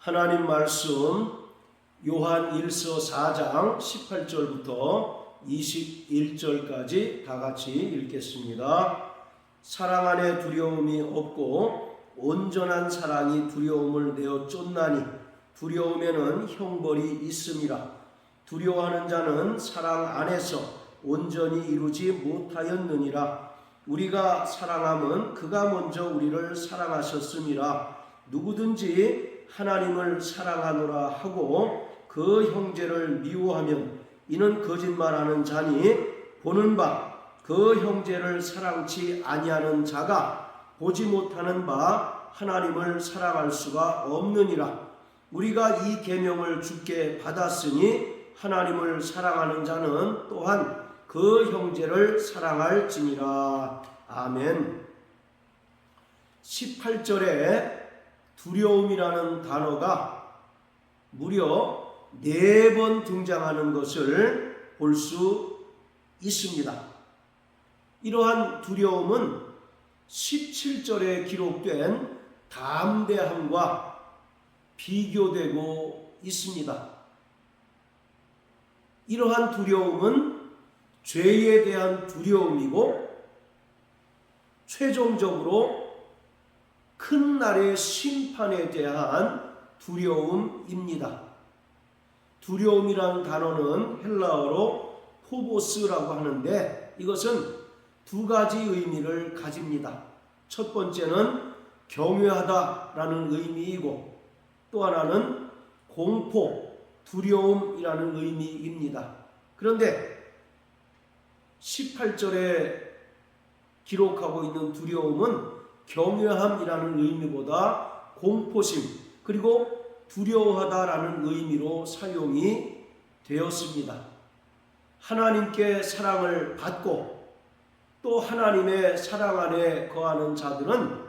하나님 말씀 요한 1서 4장 18절부터 21절까지 다 같이 읽겠습니다. 사랑 안에 두려움이 없고 온전한 사랑이 두려움을 내어 쫓나니 두려움에는 형벌이 있음이라. 두려워하는 자는 사랑 안에서 온전히 이루지 못하였느니라. 우리가 사랑함은 그가 먼저 우리를 사랑하셨음이라. 누구든지 하나님을 사랑하노라 하고 그 형제를 미워하면 이는 거짓말하는 자니 보는 바 그 형제를 사랑치 아니하는 자가 보지 못하는 바 하나님을 사랑할 수가 없느니라. 우리가 이 계명을 주께 받았으니 하나님을 사랑하는 자는 또한 그 형제를 사랑할지니라. 아멘. 18절에 두려움이라는 단어가 무려 4번 등장하는 것을 볼 수 있습니다. 이러한 두려움은 17절에 기록된 담대함과 비교되고 있습니다. 이러한 두려움은 죄에 대한 두려움이고 최종적으로 큰 날의 심판에 대한 두려움입니다. 두려움이라는 단어는 헬라어로 포보스라고 하는데 이것은 2가지 의미를 가집니다. 첫 번째는 경외하다라는 의미이고 또 하나는 공포, 두려움이라는 의미입니다. 그런데 18절에 기록하고 있는 두려움은 경외함이라는 의미보다 공포심 그리고 두려워하다라는 의미로 사용이 되었습니다. 하나님께 사랑을 받고 또 하나님의 사랑 안에 거하는 자들은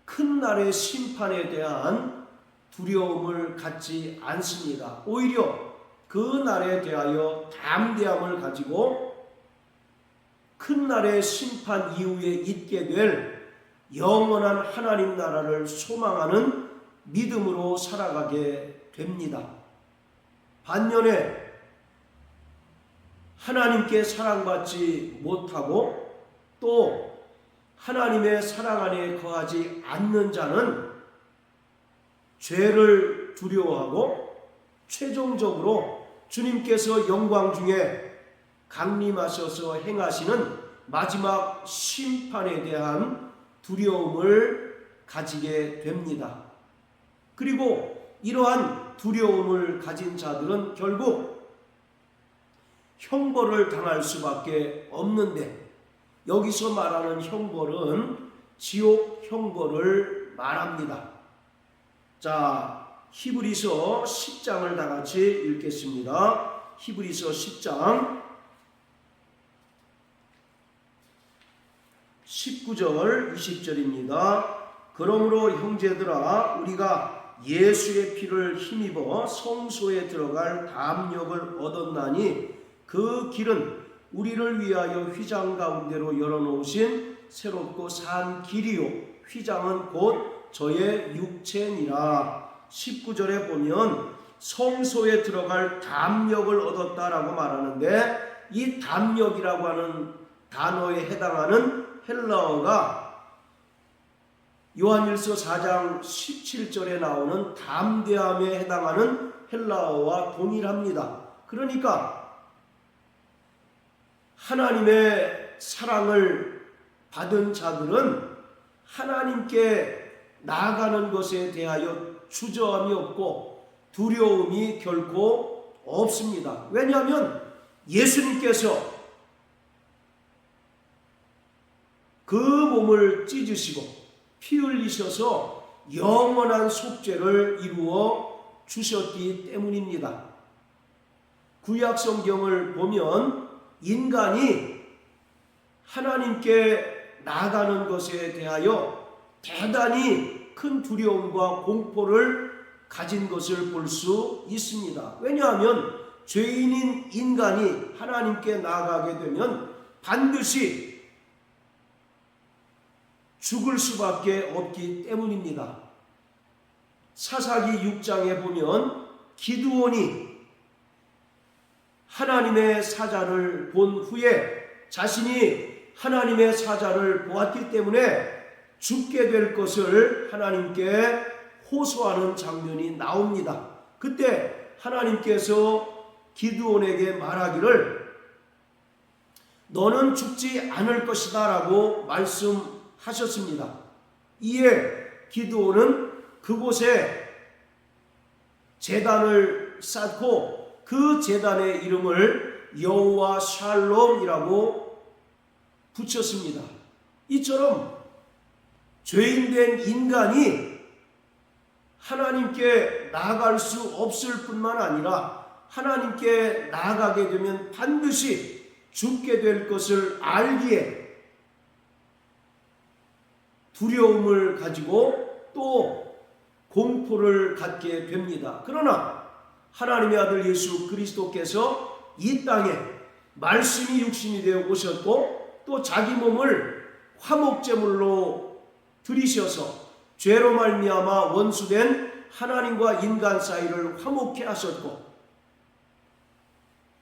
큰 날의 심판에 대한 두려움을 갖지 않습니다. 오히려 그 날에 대하여 담대함을 가지고 큰 날의 심판 이후에 있게 될 영원한 하나님 나라를 소망하는 믿음으로 살아가게 됩니다. 반면에 하나님께 사랑받지 못하고 또 하나님의 사랑 안에 거하지 않는 자는 죄를 두려워하고 최종적으로 주님께서 영광 중에 강림하셔서 행하시는 마지막 심판에 대한 두려움을 가지게 됩니다. 그리고 이러한 두려움을 가진 자들은 결국 형벌을 당할 수밖에 없는데 여기서 말하는 형벌은 지옥 형벌을 말합니다. 자, 히브리서 10장을 다 같이 읽겠습니다. 히브리서 10장 19절 20절입니다. 그러므로 형제들아 우리가 예수의 피를 힘입어 성소에 들어갈 담력을 얻었나니 그 길은 우리를 위하여 휘장 가운데로 열어놓으신 새롭고 산 길이요 휘장은 곧 저의 육체니라. 19절에 보면 성소에 들어갈 담력을 얻었다라고 말하는데 이 담력이라고 하는 단어에 해당하는 헬라어가 요한일서 4장 17절에 나오는 담대함에 해당하는 헬라어와 동일합니다. 그러니까 하나님의 사랑을 받은 자들은 하나님께 나아가는 것에 대하여 주저함이 없고 두려움이 결코 없습니다. 왜냐하면 예수님께서 그 몸을 찢으시고 피 흘리셔서 영원한 속죄를 이루어 주셨기 때문입니다. 구약 성경을 보면 인간이 하나님께 나아가는 것에 대하여 대단히 큰 두려움과 공포를 가진 것을 볼 수 있습니다. 왜냐하면 죄인인 인간이 하나님께 나아가게 되면 반드시 죽을 수밖에 없기 때문입니다. 사사기 6장에 보면 기드온이 하나님의 사자를 본 후에 자신이 하나님의 사자를 보았기 때문에 죽게 될 것을 하나님께 호소하는 장면이 나옵니다. 그때 하나님께서 기드온에게 말하기를 너는 죽지 않을 것이다 라고 말씀하셨습니다. 이에 기드온은 그곳에 제단을 쌓고 그 제단의 이름을 여호와 샬롬이라고 붙였습니다. 이처럼 죄인된 인간이 하나님께 나아갈 수 없을 뿐만 아니라 하나님께 나아가게 되면 반드시 죽게 될 것을 알기에 두려움을 가지고 또 공포를 갖게 됩니다. 그러나 하나님의 아들 예수 그리스도께서 이 땅에 말씀이 육신이 되어 오셨고 또 자기 몸을 화목제물로 드리셔서 죄로 말미암아 원수된 하나님과 인간 사이를 화목케 하셨고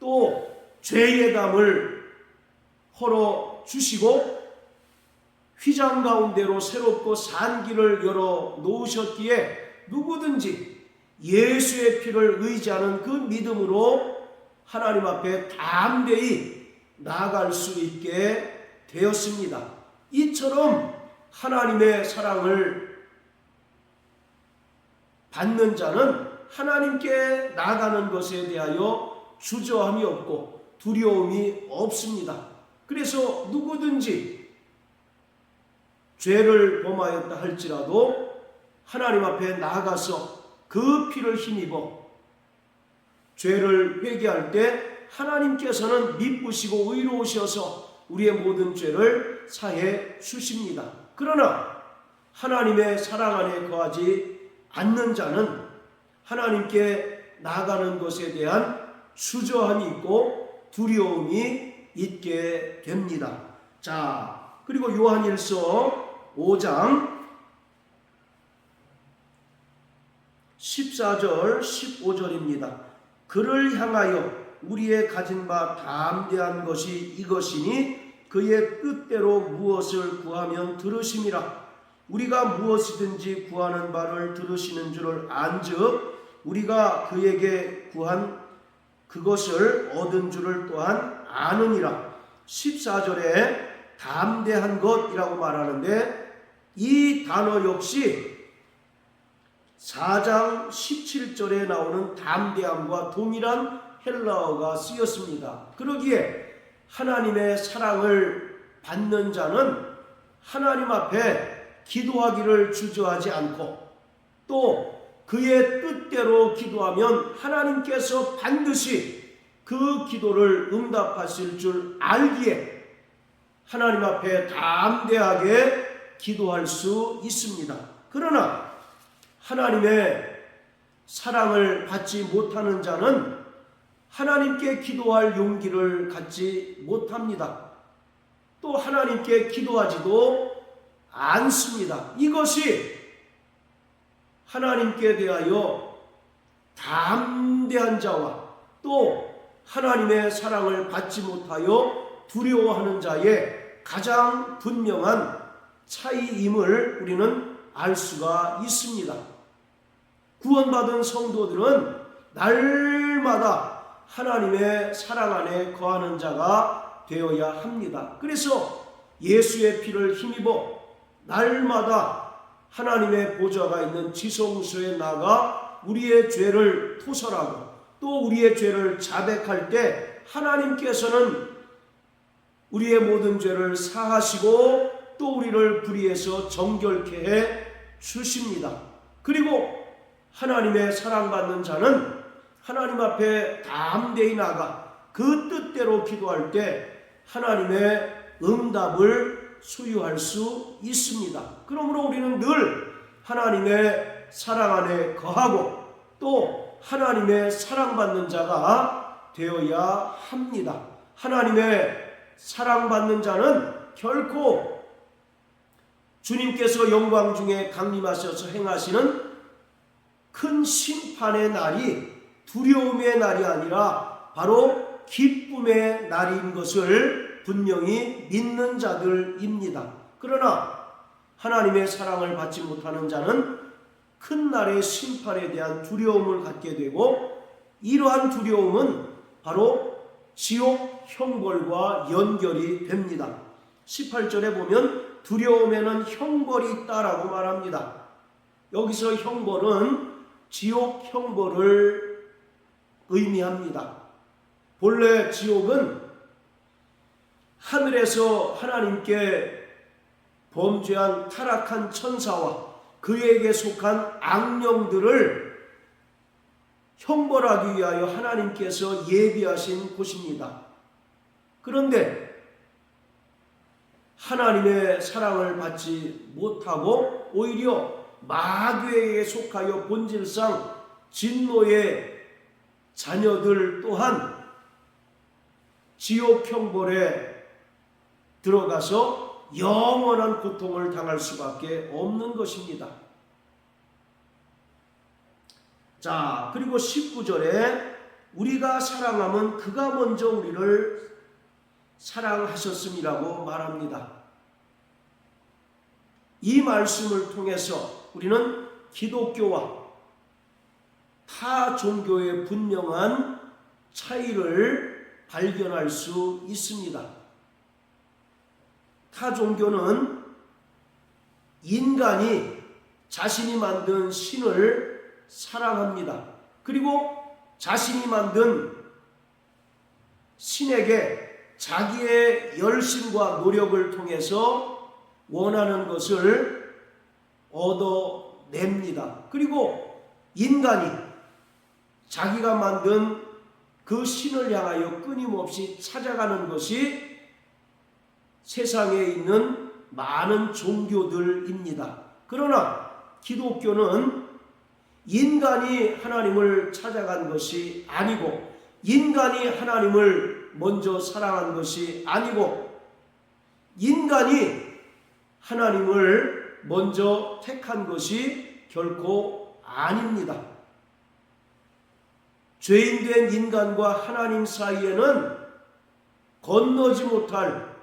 또 죄의 담을 헐어 주시고 휘장 가운데로 새롭고 산 길을 열어 놓으셨기에 누구든지 예수의 피를 의지하는 그 믿음으로 하나님 앞에 담대히 나아갈 수 있게 되었습니다. 이처럼 하나님의 사랑을 받는 자는 하나님께 나아가는 것에 대하여 주저함이 없고 두려움이 없습니다. 그래서 누구든지 죄를 범하였다 할지라도 하나님 앞에 나아가서 그 피를 힘입어 죄를 회개할 때 하나님께서는 미쁘시고 의로우셔서 우리의 모든 죄를 사해 주십니다. 그러나 하나님의 사랑 안에 거하지 않는 자는 하나님께 나아가는 것에 대한 주저함이 있고 두려움이 있게 됩니다. 자, 그리고 요한일서 5장 14절 15절입니다. 그를 향하여 우리의 가진 바 담대한 것이 이것이니 그의 뜻대로 무엇을 구하면 들으심이라. 우리가 무엇이든지 구하는 바를 들으시는 줄을 안즉 우리가 그에게 구한 그것을 얻은 줄을 또한 아느니라. 14절에 담대한 것이라고 말하는데 이 단어 역시 4장 17절에 나오는 담대함과 동일한 헬라어가 쓰였습니다. 그러기에 하나님의 사랑을 받는 자는 하나님 앞에 기도하기를 주저하지 않고 또 그의 뜻대로 기도하면 하나님께서 반드시 그 기도를 응답하실 줄 알기에 하나님 앞에 담대하게 기도할 수 있습니다. 그러나 하나님의 사랑을 받지 못하는 자는 하나님께 기도할 용기를 갖지 못합니다. 또 하나님께 기도하지도 않습니다. 이것이 하나님께 대하여 담대한 자와 또 하나님의 사랑을 받지 못하여 두려워하는 자의 가장 분명한 차이임을 우리는 알 수가 있습니다. 구원받은 성도들은 날마다 하나님의 사랑 안에 거하는 자가 되어야 합니다. 그래서 예수의 피를 힘입어 날마다 하나님의 보좌가 있는 지성소에 나가 우리의 죄를 토설하고 또 우리의 죄를 자백할 때 하나님께서는 우리의 모든 죄를 사하시고 또 우리를 불의해서 정결케 해 주십니다. 그리고 하나님의 사랑받는 자는 하나님 앞에 담대히 나가 그 뜻대로 기도할 때 하나님의 응답을 소유할 수 있습니다. 그러므로 우리는 늘 하나님의 사랑 안에 거하고 또 하나님의 사랑받는 자가 되어야 합니다. 하나님의 사랑받는 자는 결코 주님께서 영광 중에 강림하셔서 행하시는 큰 심판의 날이 두려움의 날이 아니라 바로 기쁨의 날인 것을 분명히 믿는 자들입니다. 그러나 하나님의 사랑을 받지 못하는 자는 큰 날의 심판에 대한 두려움을 갖게 되고, 이러한 두려움은 바로 지옥 형벌과 연결이 됩니다. 18절에 보면 두려움에는 형벌이 있다라고 말합니다. 여기서 형벌은 지옥 형벌을 의미합니다. 본래 지옥은 하늘에서 하나님께 범죄한 타락한 천사와 그에게 속한 악령들을 형벌하기 위하여 하나님께서 예비하신 곳입니다. 그런데 하나님의 사랑을 받지 못하고 오히려 마귀에게 속하여 본질상 진노의 자녀들 또한 지옥 형벌에 들어가서 영원한 고통을 당할 수밖에 없는 것입니다. 자, 그리고 19절에 우리가 사랑함은 그가 먼저 우리를 사랑하셨음이라고 말합니다. 이 말씀을 통해서 우리는 기독교와 타 종교의 분명한 차이를 발견할 수 있습니다. 타 종교는 인간이 자신이 만든 신을 사랑합니다. 그리고 자신이 만든 신에게 자기의 열심과 노력을 통해서 원하는 것을 얻어냅니다. 그리고 인간이 자기가 만든 그 신을 향하여 끊임없이 찾아가는 것이 세상에 있는 많은 종교들입니다. 그러나 기독교는 인간이 하나님을 찾아간 것이 아니고, 인간이 하나님을 먼저 사랑한 것이 아니고, 인간이 하나님을 먼저 택한 것이 결코 아닙니다. 죄인된 인간과 하나님 사이에는 건너지 못할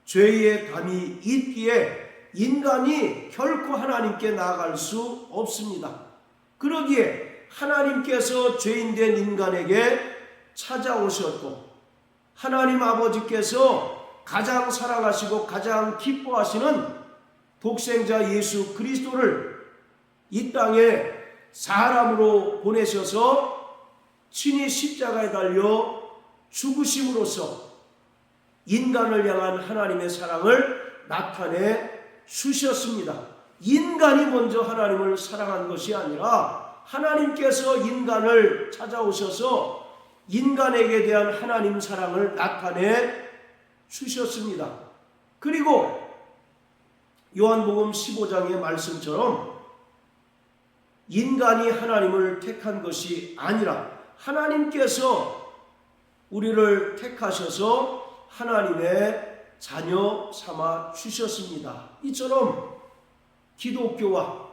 죄의 담이 있기에 인간이 결코 하나님께 나아갈 수 없습니다. 그러기에 하나님께서 죄인된 인간에게 찾아오셨고, 하나님 아버지께서 가장 사랑하시고 가장 기뻐하시는 독생자 예수 그리스도를 이 땅에 사람으로 보내셔서 친히 십자가에 달려 죽으심으로써 인간을 향한 하나님의 사랑을 나타내 주셨습니다. 인간이 먼저 하나님을 사랑한 것이 아니라 하나님께서 인간을 찾아오셔서 인간에게 대한 하나님 사랑을 나타내 주셨습니다. 그리고 요한복음 15장의 말씀처럼 인간이 하나님을 택한 것이 아니라 하나님께서 우리를 택하셔서 하나님의 자녀 삼아 주셨습니다. 이처럼 기독교와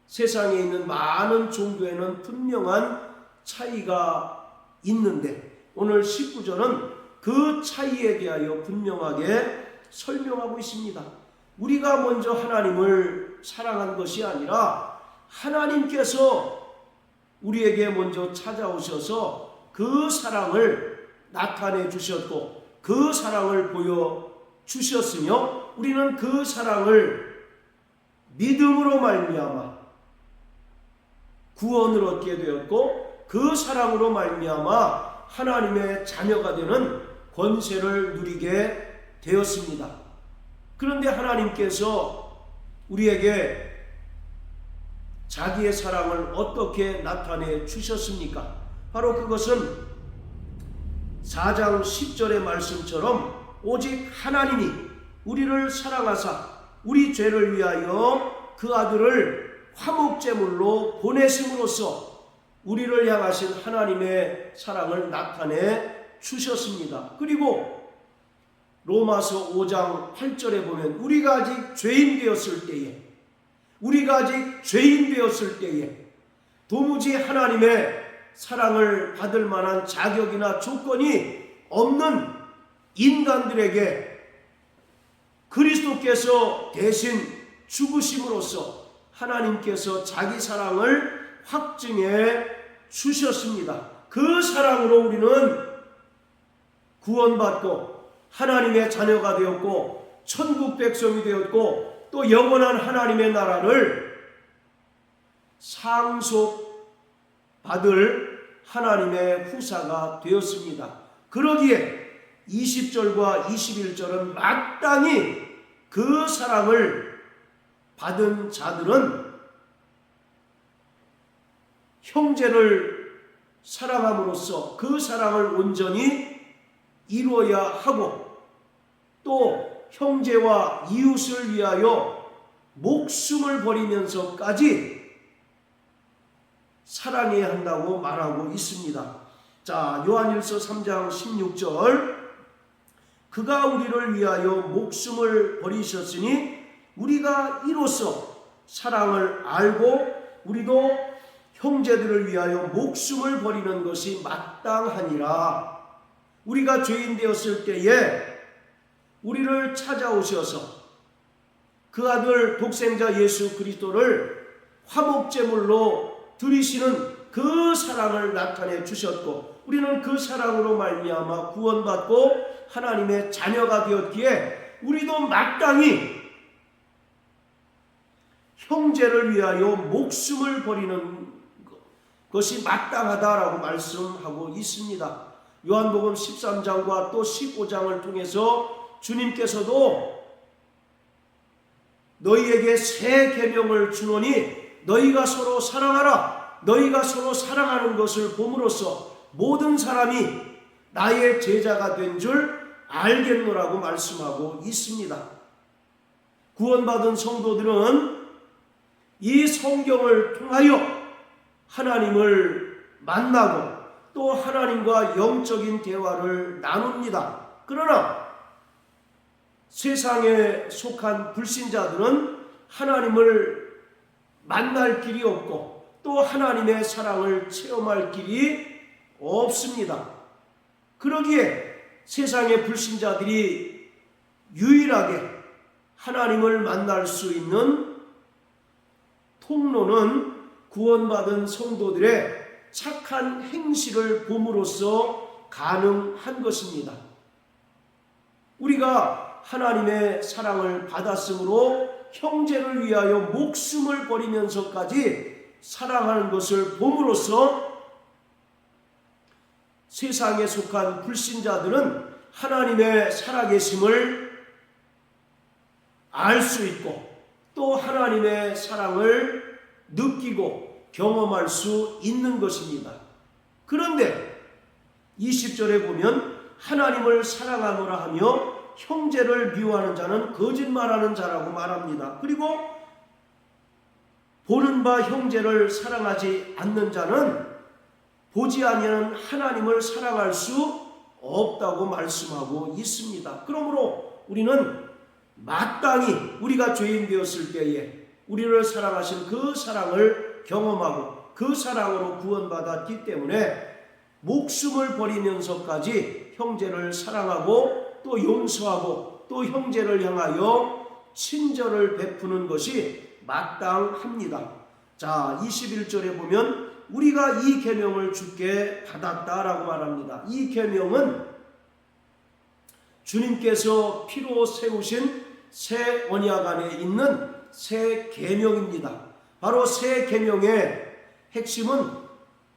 세상에 있는 많은 종교에는 분명한 차이가 있는데, 오늘 19절은 그 차이에 대하여 분명하게 설명하고 있습니다. 우리가 먼저 하나님을 사랑한 것이 아니라 하나님께서 우리에게 먼저 찾아오셔서 그 사랑을 나타내 주셨고 그 사랑을 보여주셨으며, 우리는 그 사랑을 믿음으로 말미암아 구원을 얻게 되었고, 그 사랑으로 말미암아 하나님의 자녀가 되는 권세를 누리게 되었습니다. 그런데 하나님께서 우리에게 자기의 사랑을 어떻게 나타내 주셨습니까? 바로 그것은 4장 10절의 말씀처럼 오직 하나님이 우리를 사랑하사 우리 죄를 위하여 그 아들을 화목제물로 보내심으로써 우리를 향하신 하나님의 사랑을 나타내 주셨습니다. 그리고 로마서 5장 8절에 보면 우리가 아직 죄인 되었을 때에 우리가 아직 죄인 되었을 때에 도무지 하나님의 사랑을 받을 만한 자격이나 조건이 없는 인간들에게 그리스도께서 대신 죽으심으로써 하나님께서 자기 사랑을 확증해 주셨습니다. 그 사랑으로 우리는 구원받고 하나님의 자녀가 되었고 천국 백성이 되었고 또 영원한 하나님의 나라를 상속받을 하나님의 후사가 되었습니다. 그러기에 20절과 21절은 마땅히 그 사랑을 받은 자들은 형제를 사랑함으로써 그 사랑을 온전히 이루어야 하고 또 형제와 이웃을 위하여 목숨을 버리면서까지 사랑해야 한다고 말하고 있습니다. 자, 요한일서 3장 16절 그가 우리를 위하여 목숨을 버리셨으니 우리가 이로써 사랑을 알고 우리도 형제들을 위하여 목숨을 버리는 것이 마땅하니라. 우리가 죄인 되었을 때에 우리를 찾아오셔서 그 아들 독생자 예수 그리스도를 화목제물로 드리시는 그 사랑을 나타내 주셨고 우리는 그 사랑으로 말미암아 구원받고 하나님의 자녀가 되었기에 우리도 마땅히 형제를 위하여 목숨을 버리는 것이 마땅하다라고 말씀하고 있습니다. 요한복음 13장과 또 15장을 통해서 주님께서도 너희에게 새 계명을 주노니 너희가 서로 사랑하라. 너희가 서로 사랑하는 것을 봄으로써 모든 사람이 나의 제자가 된 줄 알겠노라고 말씀하고 있습니다. 구원받은 성도들은 이 성경을 통하여 하나님을 만나고 또 하나님과 영적인 대화를 나눕니다. 그러나 세상에 속한 불신자들은 하나님을 만날 길이 없고 또 하나님의 사랑을 체험할 길이 없습니다. 그러기에 세상의 불신자들이 유일하게 하나님을 만날 수 있는 통로는 구원받은 성도들의 착한 행실을 봄으로써 가능한 것입니다. 우리가 하나님의 사랑을 받았으므로 형제를 위하여 목숨을 버리면서까지 사랑하는 것을 봄으로써 세상에 속한 불신자들은 하나님의 살아계심을 알 수 있고 또 하나님의 사랑을 느끼고 경험할 수 있는 것입니다. 그런데 20절에 보면 하나님을 사랑하노라 하며 형제를 미워하는 자는 거짓말하는 자라고 말합니다. 그리고 보는 바 형제를 사랑하지 않는 자는 보지 아니하는 하나님을 사랑할 수 없다고 말씀하고 있습니다. 그러므로 우리는 마땅히 우리가 죄인 되었을 때에 우리를 사랑하신 그 사랑을 경험하고 그 사랑으로 구원받았기 때문에 목숨을 버리면서까지 형제를 사랑하고 또 용서하고 또 형제를 향하여 친절을 베푸는 것이 마땅합니다. 자, 21절에 보면 우리가 이 계명을 주께 받았다라고 말합니다. 이 계명은 주님께서 피로 세우신 새 언약 안에 있는 새 계명입니다. 바로 새 계명의 핵심은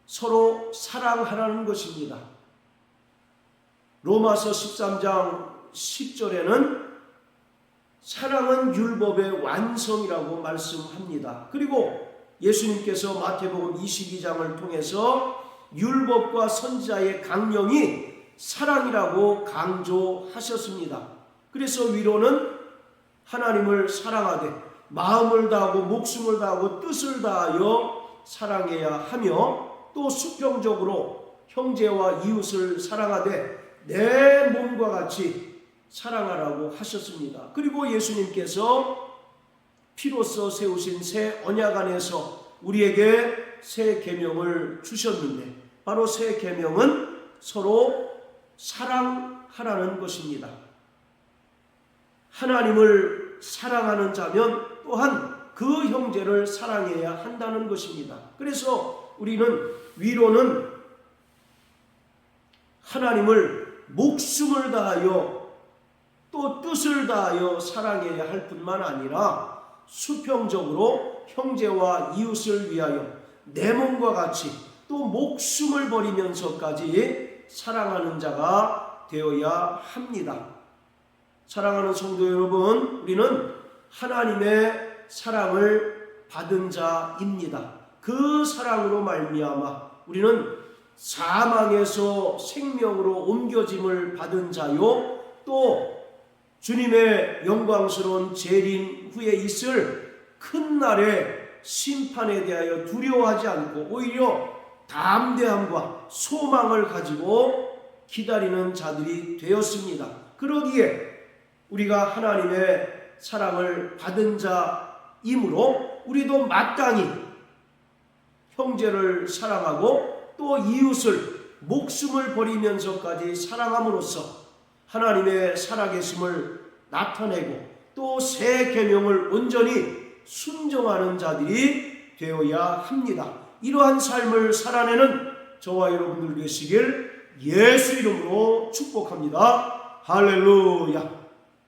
서로 사랑하라는 것입니다. 로마서 13장 10절에는 사랑은 율법의 완성이라고 말씀합니다. 그리고 예수님께서 마태복음 22장을 통해서 율법과 선지자의 강령이 사랑이라고 강조하셨습니다. 그래서 위로는 하나님을 사랑하되 마음을 다하고 목숨을 다하고 뜻을 다하여 사랑해야 하며 또 수평적으로 형제와 이웃을 사랑하되 내 몸과 같이 사랑하라고 하셨습니다. 그리고 예수님께서 피로써 세우신 새 언약 안에서 우리에게 새 계명을 주셨는데, 바로 새 계명은 서로 사랑하라는 것입니다. 하나님을 사랑하는 자면 또한 그 형제를 사랑해야 한다는 것입니다. 그래서 우리는 위로는 하나님을 목숨을 다하여 또 뜻을 다하여 사랑해야 할 뿐만 아니라 수평적으로 형제와 이웃을 위하여 내 몸과 같이 또 목숨을 버리면서까지 사랑하는 자가 되어야 합니다. 사랑하는 성도 여러분, 우리는 하나님의 사랑을 받은 자입니다. 그 사랑으로 말미암아 우리는 사망에서 생명으로 옮겨짐을 받은 자요, 또 주님의 영광스러운 재림 후에 있을 큰 날의 심판에 대하여 두려워하지 않고 오히려 담대함과 소망을 가지고 기다리는 자들이 되었습니다. 그러기에 우리가 하나님의 사랑을 받은 자이므로 우리도 마땅히 형제를 사랑하고 또 이웃을 목숨을 버리면서까지 사랑함으로써 하나님의 살아계심을 나타내고 또 새 계명을 온전히 순종하는 자들이 되어야 합니다. 이러한 삶을 살아내는 저와 여러분들 되시길 예수 이름으로 축복합니다. 할렐루야.